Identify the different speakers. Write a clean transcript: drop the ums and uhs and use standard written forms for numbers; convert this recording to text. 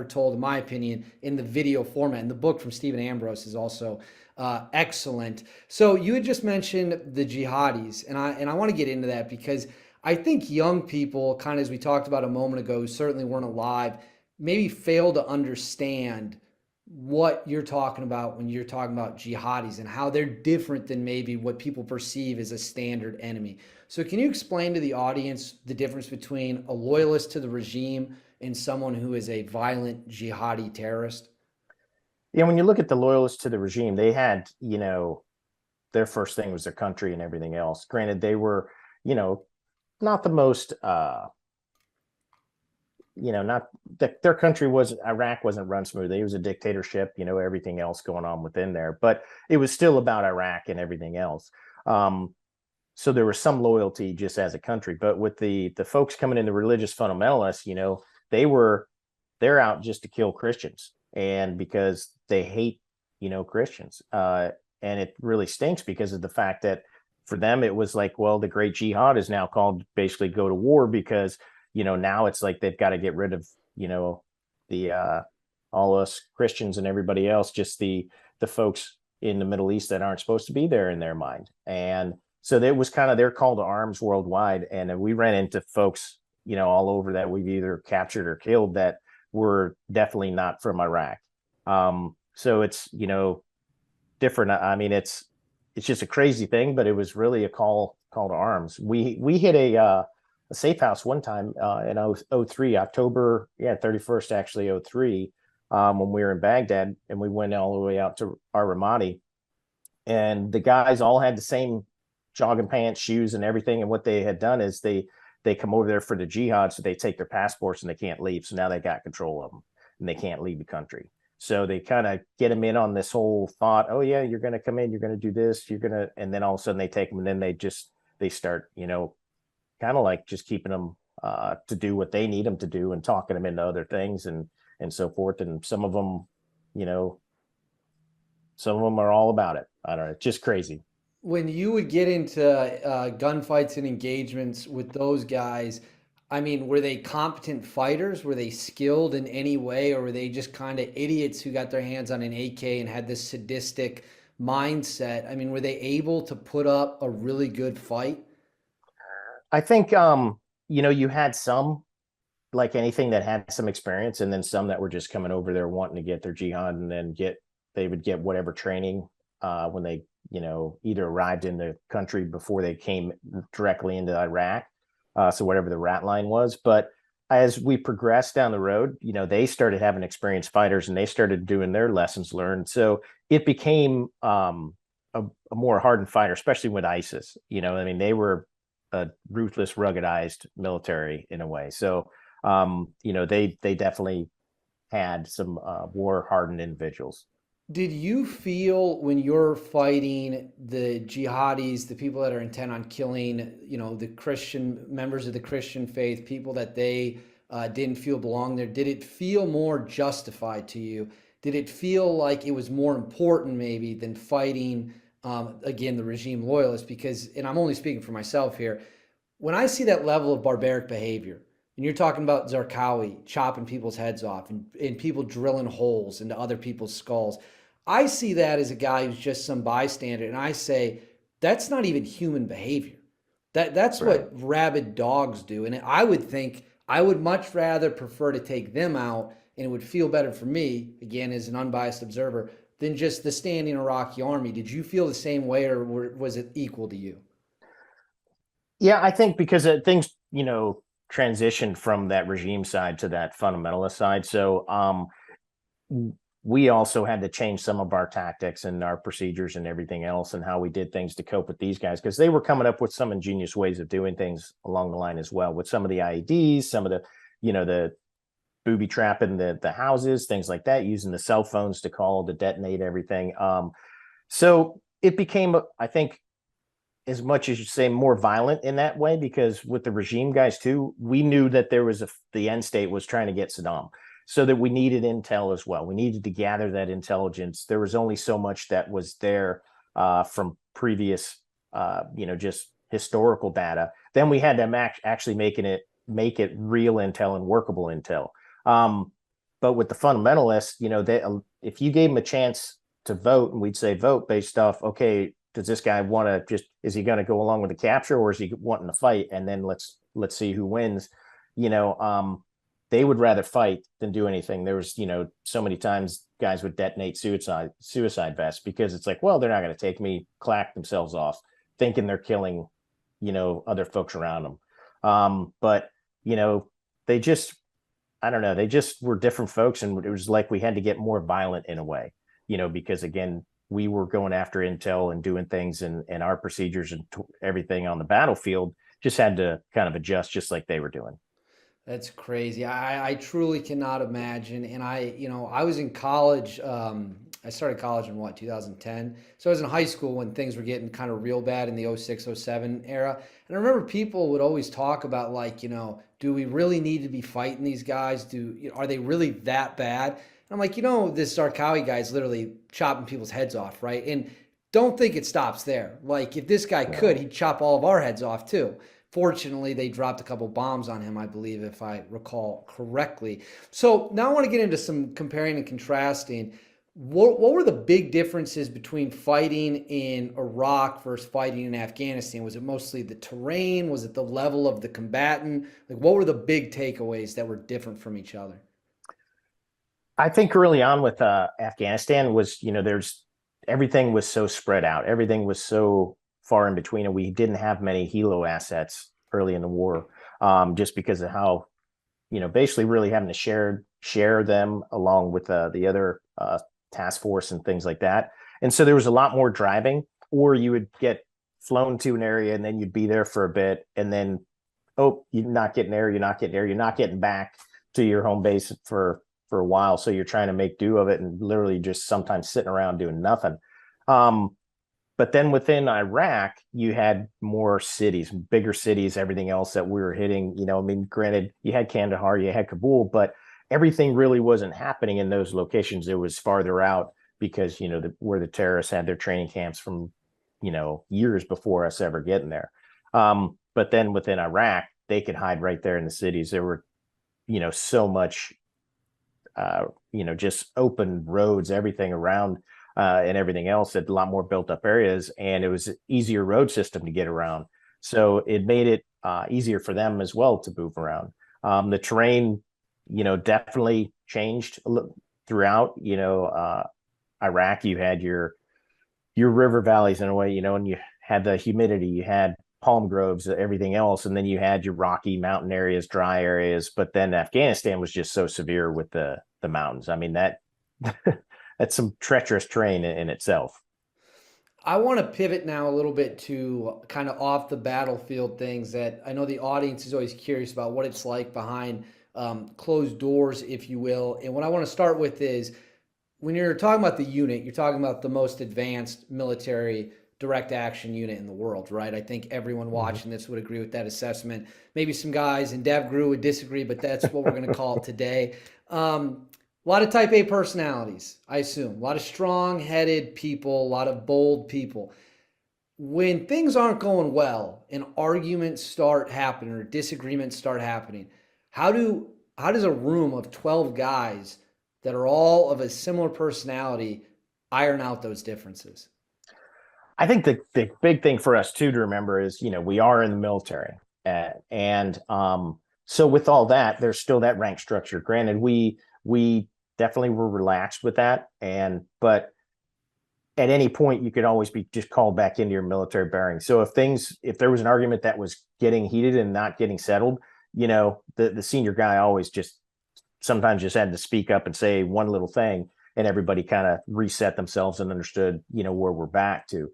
Speaker 1: told, in my opinion, in the video format. And the book from Stephen Ambrose is also excellent. So you had just mentioned the jihadis, and I want to get into that because I think young people, kind of as we talked about a moment ago, who certainly weren't alive, maybe fail to understand what you're talking about when you're talking about jihadis and how they're different than maybe what people perceive as a standard enemy. So can you explain to the audience the difference between a loyalist to the regime and someone who is a violent jihadi terrorist?
Speaker 2: Yeah, when you look at the loyalists to the regime, they had, their first thing was their country and everything else. Granted, they were, you know, not the most, not their country was Iraq wasn't run smooth. It was a dictatorship, everything else going on within there, but it was still about Iraq and everything else. So there was some loyalty just as a country, but with the folks coming in, the religious fundamentalists, they're out just to kill Christians, and because they hate, Christians. And it really stinks because of the fact that for them, it was like, well, the great jihad is now called basically go to war because, now it's like they've got to get rid of, the all us Christians and everybody else, just the folks in the Middle East that aren't supposed to be there in their mind. And so that was kind of their call to arms worldwide. And we ran into folks, all over that we've either captured or killed that were definitely not from Iraq. So it's, different. I mean, it's just a crazy thing, but it was really a call to arms. We hit a safe house one time in 03, October, 31st, actually 03, when we were in Baghdad, and we went all the way out to our Ramadi, and the guys all had the same jogging pants, shoes, and everything. And what they had done is they come over there for the jihad, so they take their passports and they can't leave. So now they got control of them and they can't leave the country. So they kind of get them in on this whole thought, oh yeah, you're going to come in, you're going to do this, and then all of a sudden they take them, and then they start, kind of like just keeping them to do what they need them to do and talking them into other things and so forth. And some of them, some of them are all about it. I don't know, it's just crazy.
Speaker 1: When you would get into gunfights and engagements with those guys, I mean, were they competent fighters? Were they skilled in any way, or were they just kind of idiots who got their hands on an AK and had this sadistic mindset? I mean, were they able to put up a really good fight?
Speaker 2: I think, you had some, like anything, that had some experience, and then some that were just coming over there wanting to get their jihad, and then they would get whatever training when they, either arrived in the country before they came directly into Iraq. So whatever the rat line was. But as we progressed down the road, they started having experienced fighters, and they started doing their lessons learned. So it became a more hardened fighter, especially with ISIS. I mean, they were a ruthless, ruggedized military in a way. So, they definitely had some war hardened individuals.
Speaker 1: Did you feel when you're fighting the jihadis, the people that are intent on killing, the Christian members of the Christian faith, people that they didn't feel belong there, did it feel more justified to you? Did it feel like it was more important maybe than fighting, again, the regime loyalists? Because, and I'm only speaking for myself here, when I see that level of barbaric behavior, and you're talking about Zarqawi chopping people's heads off and people drilling holes into other people's skulls, I see that as a guy who's just some bystander, and I say that's not even human behavior. That's
Speaker 2: Right.
Speaker 1: what rabid dogs do, and I would think I would much rather prefer to take them out, and it would feel better for me, again as an unbiased observer, than just the standing Iraqi army. Did you feel the same way, or was it equal to you?
Speaker 2: Yeah, I think because things, transitioned from that regime side to that fundamentalist side. So we also had to change some of our tactics and our procedures and everything else, and how we did things to cope with these guys, because they were coming up with some ingenious ways of doing things along the line as well, with some of the IEDs, some of the booby trapping the houses, things like that, using the cell phones to call to detonate everything. So it became, I think, as much as you say, more violent in that way, because with the regime guys too, we knew that there was the end state was trying to get Saddam, so that we needed intel as well. We needed to gather that intelligence. There was only so much that was there from previous, just historical data. Then we had to actually make it real intel and workable intel. but with the fundamentalists, they, if you gave them a chance to vote, and we'd say vote based off, okay, does this guy want to just, is he going to go along with the capture, or is he wanting to fight? And then let's see who wins. You know, they would rather fight than do anything. There was, so many times guys would detonate suicide vests because it's like, well, they're not going to take me, clack themselves off, thinking they're killing, other folks around them. But they just, I don't know, they just were different folks, and it was like we had to get more violent in a way, because again, we were going after intel and doing things, and our procedures and everything on the battlefield just had to kind of adjust, just like they were doing.
Speaker 1: That's crazy. I truly cannot imagine. And I was in college. I started college in 2010. So I was in high school when things were getting kind of real bad in the '06, '07 era. And I remember people would always talk about like, do we really need to be fighting these guys? Are they really that bad? And I'm like, this Zarqawi guy is literally chopping people's heads off, right? And don't think it stops there. Like if this guy could, he'd chop all of our heads off too. Fortunately, they dropped a couple bombs on him, I believe, if I recall correctly. So now I want to get into some comparing and contrasting. What were the big differences between fighting in Iraq versus fighting in Afghanistan? Was it mostly the terrain? Was it the level of the combatant? Like, what were the big takeaways that were different from each other?
Speaker 2: I think early on with Afghanistan was, there's everything was so spread out. Everything was so far in between, and we didn't have many helo assets early in the war, just because of how, basically really having to share them along with the other task force and things like that. And so there was a lot more driving, or you would get flown to an area and then you'd be there for a bit, and then, oh, you're not getting there, you're not getting there, you're not getting back to your home base for a while. So you're trying to make do of it, and literally just sometimes sitting around doing nothing. But then within Iraq, you had more cities, bigger cities, everything else that we were hitting. Granted, you had Kandahar, you had Kabul, but everything really wasn't happening in those locations. It was farther out because, where the terrorists had their training camps from, years before us ever getting there. But then within Iraq, they could hide right there in the cities. There were, so much, just open roads, everything around. And everything else, at a lot more built up areas, and it was an easier road system to get around. So it made it easier for them as well to move around. The terrain, definitely changed throughout. Iraq, you had your river valleys in a way, and you had the humidity, you had palm groves, everything else, and then you had your rocky mountain areas, dry areas. But then Afghanistan was just so severe with the mountains. I mean, that that's some treacherous terrain in itself.
Speaker 1: I want to pivot now a little bit to kind of off the battlefield things that I know the audience is always curious about what it's like behind closed doors, if you will. And what I want to start with is when you're talking about the unit, you're talking about the most advanced military direct action unit in the world, right? I think everyone watching this would agree with that assessment. Maybe some guys in DevGru would disagree, but that's what we're going to call it today. A lot of type A personalities, I assume. A lot of strong-headed people, a lot of bold people. When things aren't going well and arguments start happening or disagreements start happening, how does a room of 12 guys that are all of a similar personality iron out those differences?
Speaker 2: I think the big thing for us too to remember is, we are in the military, and so with all that, there's still that rank structure. Granted, we definitely were relaxed with that, but at any point you could always be just called back into your military bearings. So if there was an argument that was getting heated and not getting settled, the senior guy always just sometimes just had to speak up and say one little thing, and everybody kind of reset themselves and understood, where we're back to.